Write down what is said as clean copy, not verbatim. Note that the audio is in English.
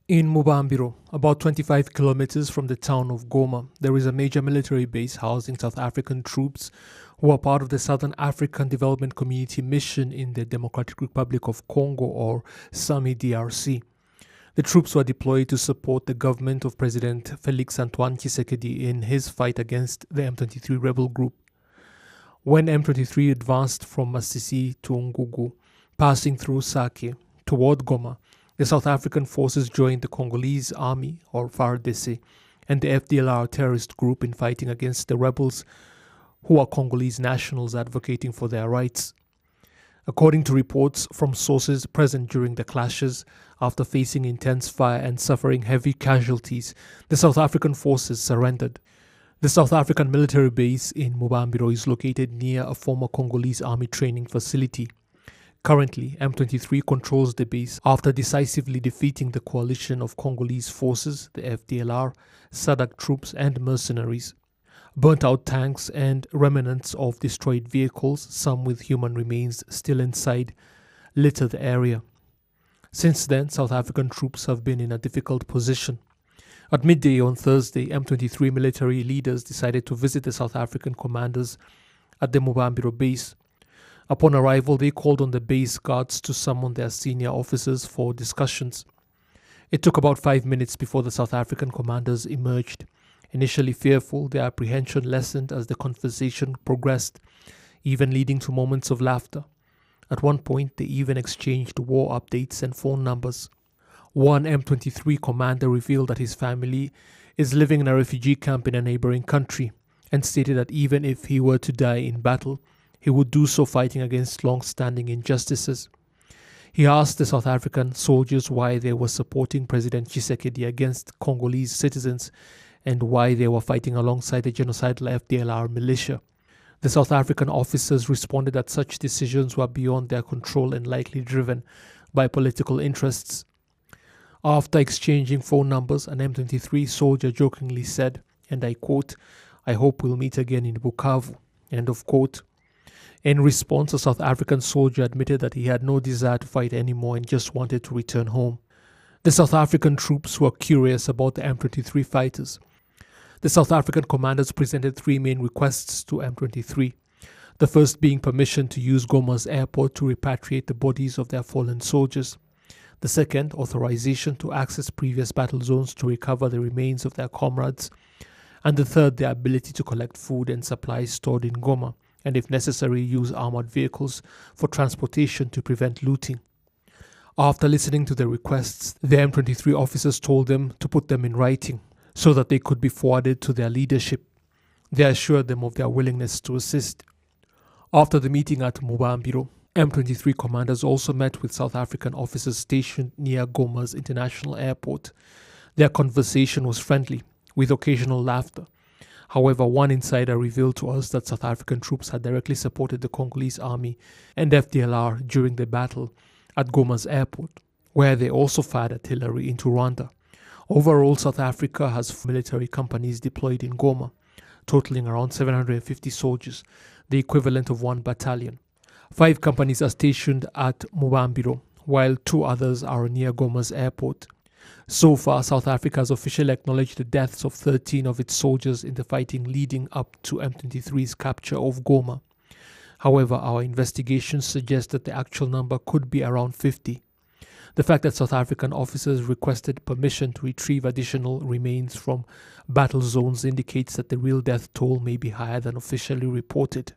In Mubambiro, about 25 kilometers from the town of Goma, there is a major military base housing South African troops who are part of the Southern African Development Community Mission in the Democratic Republic of Congo, or SAMI DRC. The troops were deployed to support the government of President Felix Antoine Tshisekedi in his fight against the M23 rebel group. When M23 advanced from Masisi to Ngugu, passing through Sake toward Goma, the South African forces joined the Congolese army, or FARDC, and the FDLR terrorist group in fighting against the rebels, who are Congolese nationals advocating for their rights. According to reports from sources present during the clashes, after facing intense fire and suffering heavy casualties, the South African forces surrendered. The South African military base in Mubambiro is located near a former Congolese army training facility. Currently, M23 controls the base after decisively defeating the coalition of Congolese forces, the FDLR, SADC troops and mercenaries. Burnt-out tanks and remnants of destroyed vehicles, some with human remains still inside, litter the area. Since then, South African troops have been in a difficult position. At midday on Thursday, M23 military leaders decided to visit the South African commanders at the Mubambiro base. Upon arrival, they called on the base guards to summon their senior officers for discussions. It took about 5 minutes before the South African commanders emerged. Initially fearful, their apprehension lessened as the conversation progressed, even leading to moments of laughter. At one point, they even exchanged war updates and phone numbers. One M23 commander revealed that his family is living in a refugee camp in a neighboring country and stated that even if he were to die in battle, he would do so fighting against long-standing injustices. He asked the South African soldiers why they were supporting President Tshisekedi against Congolese citizens and why they were fighting alongside the genocidal FDLR militia. The South African officers responded that such decisions were beyond their control and likely driven by political interests. After exchanging phone numbers, an M23 soldier jokingly said, and I quote, "I hope we'll meet again in Bukavu," end of quote. In response, a South African soldier admitted that he had no desire to fight anymore and just wanted to return home. The South African troops were curious about the M23 fighters. The South African commanders presented three main requests to M23. The first being permission to use Goma's airport to repatriate the bodies of their fallen soldiers. The second, authorization to access previous battle zones to recover the remains of their comrades. And the third, the ability to collect food and supplies stored in Goma, and if necessary, use armored vehicles for transportation to prevent looting. After listening to the requests, the M23 officers told them to put them in writing so that they could be forwarded to their leadership. They assured them of their willingness to assist. After the meeting at Mubambiro, M23 commanders also met with South African officers stationed near Goma's international airport. Their conversation was friendly, with occasional laughter. However, one insider revealed to us that South African troops had directly supported the Congolese army and FDLR during the battle at Goma's airport, where they also fired artillery into Rwanda. Overall, South Africa has military companies deployed in Goma, totaling around 750 soldiers, the equivalent of one battalion. 5 companies are stationed at Mubambiro, while 2 others are near Goma's airport. So far, South Africa has officially acknowledged the deaths of 13 of its soldiers in the fighting leading up to M23's capture of Goma. However, our investigations suggest that the actual number could be around 50. The fact that South African officers requested permission to retrieve additional remains from battle zones indicates that the real death toll may be higher than officially reported.